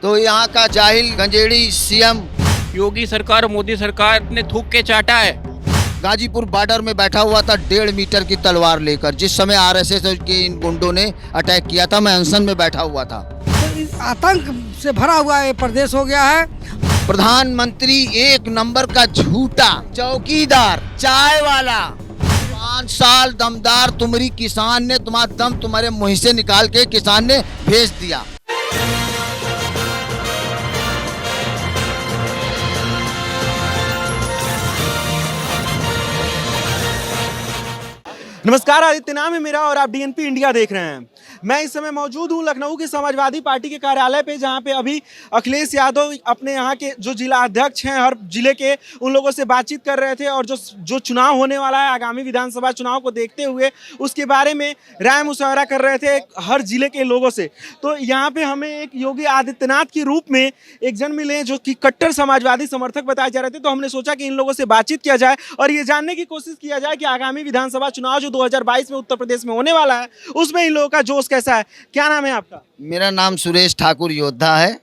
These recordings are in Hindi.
तो यहाँ का जाहिल गंजेड़ी सीएम योगी सरकार और मोदी सरकार ने थूक के चाटा है। गाजीपुर बॉर्डर में बैठा हुआ था 1.5 मीटर की तलवार लेकर। जिस समय आरएसएस के इन गुंडों ने अटैक किया था, मैं अनशन में बैठा हुआ था। तो इस आतंक से भरा हुआ ये प्रदेश हो गया है। प्रधानमंत्री एक नंबर का झूठा चौकीदार चाय वाला। 5 साल दमदार तुमरी किसान ने तुम्हारा दम तुम्हारे मुंह से निकाल के किसान ने भेज दिया। नमस्कार, आदित्य नाम है मेरा और आप डीएनपी इंडिया देख रहे हैं। मैं इस समय मौजूद हूँ लखनऊ के समाजवादी पार्टी के कार्यालय पे, जहाँ पे अभी अखिलेश यादव अपने यहाँ के जो जिला अध्यक्ष हैं हर जिले के, उन लोगों से बातचीत कर रहे थे और जो चुनाव होने वाला है आगामी विधानसभा चुनाव को देखते हुए उसके बारे में राय मुशावरा कर रहे थे हर जिले के लोगों से। तो यहाँ पे हमें एक योगी आदित्यनाथ के रूप में एक जन मिले जो कि कट्टर समाजवादी समर्थक बताए जा रहे थे। तो हमने सोचा कि इन लोगों से बातचीत किया जाए और ये जानने की कोशिश किया जाए कि आगामी विधानसभा चुनाव जो 2022 में उत्तर प्रदेश में होने वाला है उसमें इन लोगों का जोश कैसा है। क्या नाम है आपका? मेरा नाम सुरेश ठाकुर योद्धा है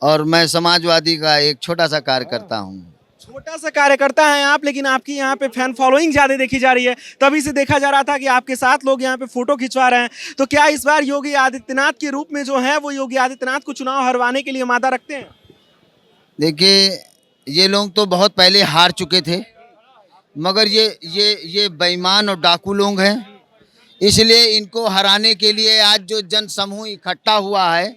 और मैं समाजवादी का एक छोटा सा कार्यकर्ता हूँ। छोटा सा कार्यकर्ता हैं आप, लेकिन आपकी यहाँ पे फैन फॉलोइंग ज्यादा देखी जा रही है। तभी से देखा जा रहा था कि आपके साथ लोग यहाँ पे फोटो खिंचवा रहे हैं। तो क्या इस बार योगी आदित्यनाथ के रूप में जो है वो योगी आदित्यनाथ को चुनाव हरवाने के लिए मादा रखते हैं? देखिए, ये लोग तो बहुत पहले हार चुके थे, मगर ये बेईमान और डाकू लोग हैं। इसलिए इनको हराने के लिए आज जो जन समूह इकट्ठा हुआ है,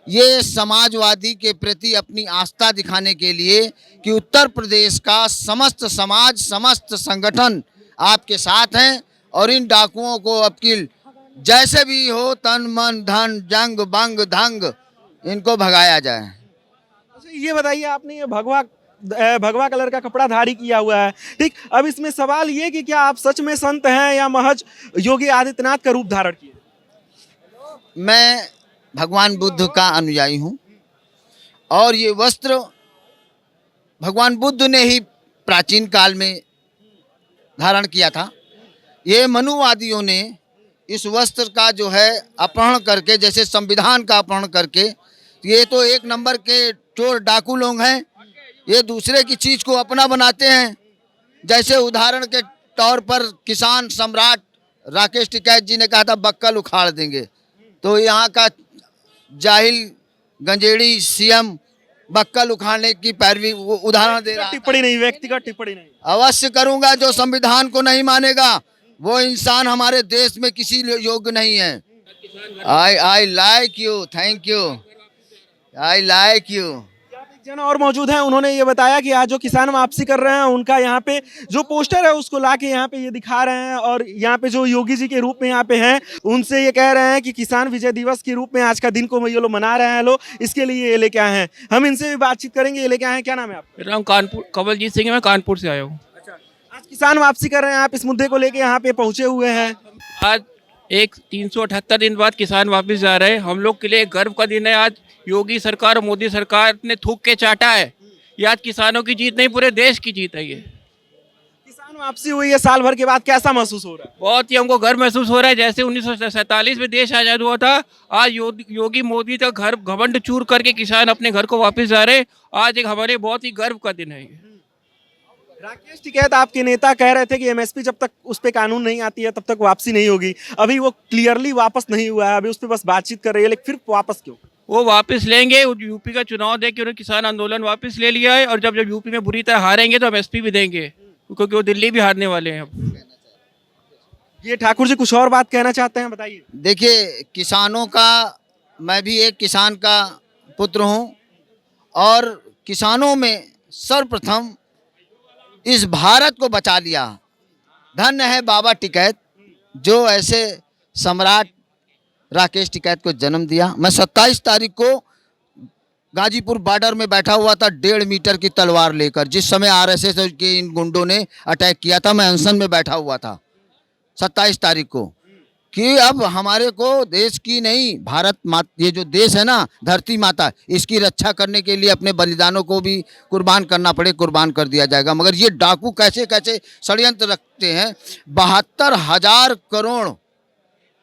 ये समाजवादी के प्रति अपनी आस्था दिखाने के लिए कि उत्तर प्रदेश का समस्त समाज, समस्त संगठन आपके साथ हैं और इन डाकुओं को अब की जैसे भी हो तन मन धन जंग बंग धंग इनको भगाया जाए। अच्छा, ये बताइए, आपने ये भगवा कलर का कपड़ा धारी किया हुआ है, ठीक। अब इसमें सवाल ये कि क्या आप सच में संत हैं या महज योगी आदित्यनाथ का रूप धारण किए? मैं भगवान बुद्ध का अनुयायी हूँ और ये वस्त्र भगवान बुद्ध ने ही प्राचीन काल में धारण किया था। ये मनुवादियों ने इस वस्त्र का जो है अपहरण करके, जैसे संविधान का अपहरण करके, ये तो एक नंबर के चोर डाकू लोग हैं। ये दूसरे की चीज़ को अपना बनाते हैं। जैसे उदाहरण के तौर पर किसान सम्राट राकेश टिकैत जी ने कहा था बक्कल उखाड़ देंगे, तो यहाँ का जाहिल गंजेड़ी सीएम बक्कल उखाड़ने की पैरवी उदाहरण दे रहा है। टिप्पणी नहीं, व्यक्तिगत टिप्पणी नहीं। अवश्य करूँगा। जो संविधान को नहीं मानेगा वो इंसान हमारे देश में किसी योग्य नहीं है। I like you, thank you, I like you. जन और मौजूद हैं, उन्होंने ये बताया कि आज जो किसान वापसी कर रहे हैं उनका यहाँ पे जो पोस्टर है उसको लाके यहाँ पे ये दिखा रहे हैं और यहाँ पे जो योगी जी के रूप में यहाँ पे हैं उनसे ये कह रहे हैं कि किसान विजय दिवस के रूप में आज का दिन को ये लोग मना रहे हैं, इसके लिए ये लेके आए हैं। हम इनसे भी बातचीत करेंगे। ये लेके आए हैं, क्या नाम है आपका? मेरा नाम कानपुर कवलजीत सिंह है, मैं कानपुर से आया हूँ। अच्छा, आज किसान वापसी कर रहे हैं, आप इस मुद्दे को लेके यहाँ पे पहुंचे हुए हैं। आज एक 378 दिन बाद किसान वापस जा रहे हैं। हम लोग के लिए गर्व का दिन है। आज योगी सरकार और मोदी सरकार ने थूक के चाटा है। ये आज किसानों की जीत नहीं, पूरे देश की जीत है। ये किसान वापसी हुई है साल भर के बाद, कैसा महसूस हो रहा है? बहुत ही हमको गर्व महसूस हो रहा है। जैसे 1947 में देश आजाद हुआ था, आज योगी मोदी का घर घमंड चूर करके किसान अपने घर को वापस जा रहे। आज एक हमारे बहुत ही गर्व का दिन है। राकेश टिकैत आपके नेता कह रहे थे कि एमएसपी जब तक उस पर कानून नहीं आती है तब तक वापसी नहीं होगी। अभी वो क्लियरली वापस नहीं हुआ है, अभी उस पर बस बातचीत कर रही है, लेकिन फिर वापस क्यों? वो वापस लेंगे। यूपी का चुनाव देख के उन्होंने किसान आंदोलन वापस ले लिया है और जब यूपी में बुरी तरह हारेंगे तो एमएसपी भी देंगे, क्योंकि वो दिल्ली भी हारने वाले हैं। ये ठाकुर जी कुछ और बात कहना चाहते हैं, बताइए। देखिए, किसानों का, मैं भी एक किसान का पुत्र हूँ और किसानों में सर्वप्रथम इस भारत को बचा लिया। धन्य है बाबा टिकैत जो ऐसे सम्राट राकेश टिकैत को जन्म दिया। मैं 27 तारीख को गाजीपुर बॉर्डर में बैठा हुआ था 1.5 मीटर की तलवार लेकर। जिस समय आरएसएस के इन गुंडों ने अटैक किया था, मैं अनशन में बैठा हुआ था 27 तारीख को, कि अब हमारे को देश की नहीं, भारत माता, ये जो देश है ना, धरती माता, इसकी रक्षा करने के लिए अपने बलिदानों को भी कुर्बान करना पड़े, कुर्बान कर दिया जाएगा। मगर ये डाकू कैसे कैसे षड्यंत्र रखते हैं। 72,000 करोड़,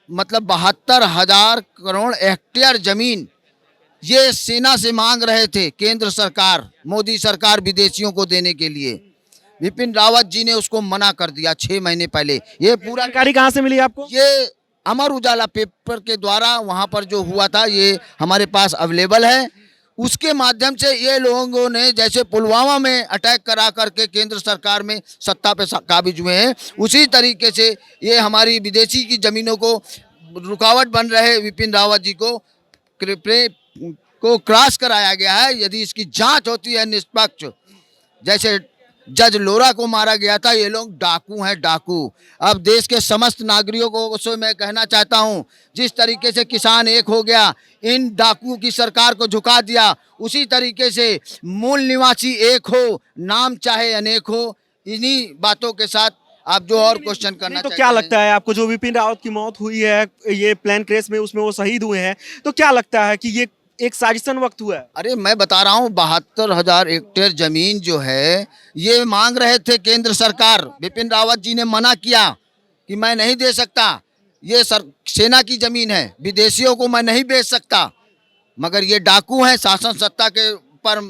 मतलब 72,000 करोड़ हेक्टेयर जमीन ये सेना से मांग रहे थे, केंद्र सरकार, मोदी सरकार विदेशियों को देने के लिए। विपिन रावत जी ने उसको मना कर दिया 6 महीने पहले। ये पूरा जानकारी कहाँ से मिली आपको? ये अमर उजाला पेपर के द्वारा वहां पर जो हुआ था, ये हमारे पास अवेलेबल है। उसके माध्यम से ये लोगों ने, जैसे पुलवामा में अटैक करा करके केंद्र सरकार में सत्ता पे काबिज हुए हैं, उसी तरीके से ये हमारी विदेशी की जमीनों को रुकावट बन रहे विपिन रावत जी को क्रॉस कराया गया है। यदि इसकी जांच होती है निष्पक्ष, जैसे जज लोरा को मारा गया था, ये लोग डाकू हैं, डाकू। अब देश के समस्त नागरिकों को मैं कहना चाहता हूं, जिस तरीके से किसान एक हो गया, इन डाकू की सरकार को झुका दिया, उसी तरीके से मूल निवासी एक हो, नाम चाहे अनेक हो। इन्हीं बातों के साथ आप जो और क्वेश्चन करना तो चाहते क्या हैं। लगता है आपको, जो विपिन रावत की मौत हुई है ये प्लेन क्रैश में, उसमें वो शहीद हुए हैं, तो क्या लगता है कि ये एक साजिशन वक्त हुआ है? अरे मैं बता रहा हूँ, 72,000 हेक्टेयर जमीन जो है, ये मांग रहे थे केंद्र सरकार। विपिन रावत जी ने मना किया कि मैं नहीं दे सकता, ये सेना की जमीन है, विदेशियों को मैं नहीं बेच सकता। मगर ये डाकू हैं, शासन सत्ता के पर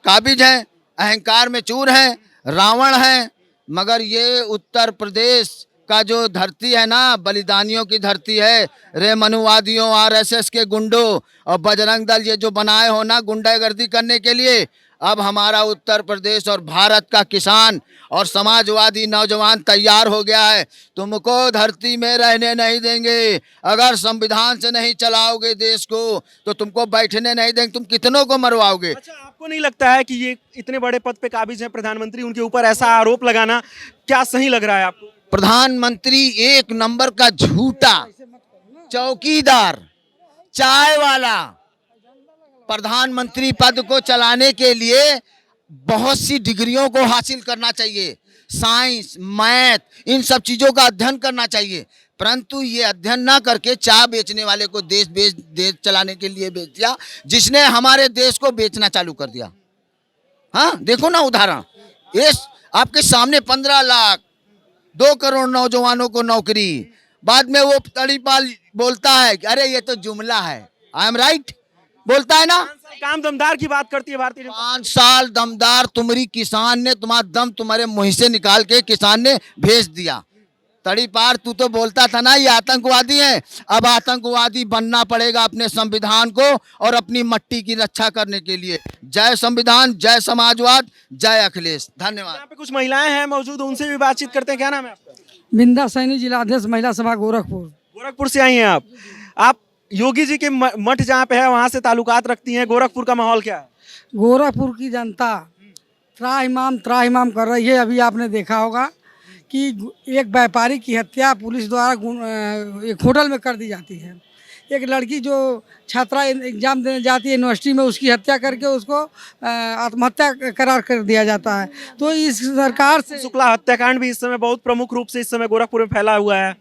काबिज हैं, अहंकार में चूर हैं, रावण हैं। मगर ये उत्तर प्रदेश का जो धरती है ना, बलिदानियों की धरती है। रे मनुवादियों, आरएसएस के गुंडों और बजरंग दल ये जो बनाए हो ना गुंडागर्दी करने के लिए, अब हमारा उत्तर प्रदेश और भारत का किसान और समाजवादी नौजवान तैयार हो गया है। तुमको धरती में रहने नहीं देंगे। अगर संविधान से नहीं चलाओगे देश को तो तुमको बैठने नहीं देंगे। तुम कितनों को मरवाओगे? अच्छा, आपको नहीं लगता है कि ये इतने बड़े पद पे काबिज हैं प्रधानमंत्री, उनके ऊपर ऐसा आरोप लगाना क्या सही लग रहा है आपको? प्रधानमंत्री एक नंबर का झूठा चौकीदार, चाय वाला। प्रधानमंत्री पद को चलाने के लिए बहुत सी डिग्रियों को हासिल करना चाहिए, साइंस, मैथ, इन सब चीजों का अध्ययन करना चाहिए। परंतु ये अध्ययन ना करके चाय बेचने वाले को देश चलाने के लिए बेच दिया, जिसने हमारे देश को बेचना चालू कर दिया। हाँ, देखो ना उदाहरण, ये आपके सामने 15 लाख 2 करोड़ नौजवानों को नौकरी। बाद में वो तड़ीपाल बोलता है कि अरे ये तो जुमला है। आई एम राइट, बोलता है ना। काम दमदार की बात करती है भारतीय जनता 5 साल दमदार तुम्हारी किसान ने, तुम्हारा दम तुम्हारे मुंह से निकाल के किसान ने भेज दिया। तड़ीपार तू तो बोलता था ना ये आतंकवादी है। अब आतंकवादी बनना पड़ेगा अपने संविधान को और अपनी मट्टी की रक्षा करने के लिए। जय संविधान, जय समाजवाद, जय अखिलेश। धन्यवाद। यहाँ पे कुछ महिलाएं हैं मौजूद, उनसे भी बातचीत करते हैं। क्या नाम है आपका? बिंदा सैनी, जिलाध्यक्ष महिला सभा गोरखपुर। गोरखपुर से आई हैं आप योगी जी के मठ जहाँ पे है वहाँ से ताल्लुकात रखती हैं। गोरखपुर का माहौल क्या है? गोरखपुर की जनता त्राहिमाम कर रही है। अभी आपने देखा होगा कि एक व्यापारी की हत्या पुलिस द्वारा एक होटल में कर दी जाती है। एक लड़की जो छात्रा एग्जाम देने जाती है यूनिवर्सिटी में, उसकी हत्या करके उसको आत्महत्या करार कर दिया जाता है। तो इस सरकार से शुक्ला हत्याकांड भी इस समय बहुत प्रमुख रूप से इस समय गोरखपुर में फैला हुआ है।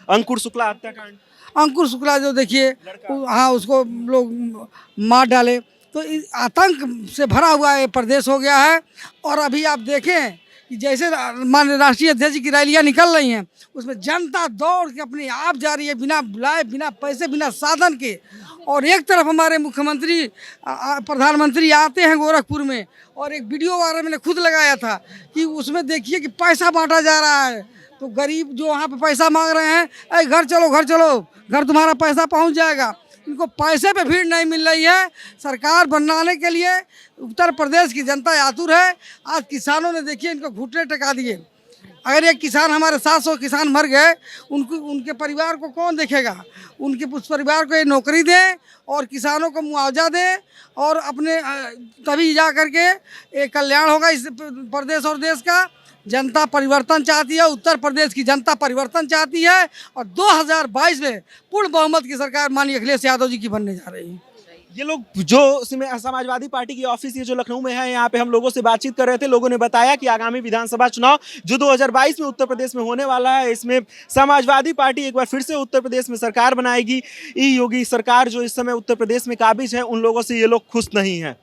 अंकुर शुक्ला हत्याकांड, अंकुर शुक्ला जो देखिए, हाँ, उसको लोग मार डाले। तो इस आतंक से भरा हुआ ये प्रदेश हो गया है। और अभी आप देखें कि जैसे माननीय राष्ट्रीय अध्यक्ष की रैलियाँ निकल रही हैं, उसमें जनता दौड़ के अपने आप जा रही है, बिना बुलाए, बिना पैसे, बिना साधन के। और एक तरफ हमारे मुख्यमंत्री प्रधानमंत्री आते हैं गोरखपुर में, और एक वीडियो वगैरह मैंने खुद लगाया था कि उसमें देखिए कि पैसा बांटा जा रहा है। तो गरीब जो वहाँ पे पैसा मांग रहे हैं, अरे घर चलो, घर चलो, घर तुम्हारा पैसा पहुँच जाएगा। इनको पैसे पे भीड़ नहीं मिल रही है। सरकार बनाने के लिए उत्तर प्रदेश की जनता आतुर है। आज किसानों ने देखिए इनको घुटने टेका दिए। अगर एक किसान, हमारे 700 किसान मर गए, उनके परिवार को कौन देखेगा? उनके उस परिवार को ये नौकरी दें और किसानों को मुआवजा दें, और अपने तभी जा करके एक कल्याण होगा इस प्रदेश और देश का। जनता परिवर्तन चाहती है, उत्तर प्रदेश की जनता परिवर्तन चाहती है, और 2022 में पूर्ण बहुमत की सरकार माननीय अखिलेश यादव जी की बनने जा रही है। ये लोग जो समाजवादी पार्टी की ऑफिस ये जो लखनऊ में है, यहाँ पे हम लोगों से बातचीत कर रहे थे। लोगों ने बताया कि आगामी विधानसभा चुनाव जो 2022 में उत्तर प्रदेश में होने वाला है, इसमें समाजवादी पार्टी एक बार फिर से उत्तर प्रदेश में सरकार बनाएगी। योगी सरकार जो इस समय उत्तर प्रदेश में काबिज है, उन लोगों से ये लोग खुश नहीं हैं।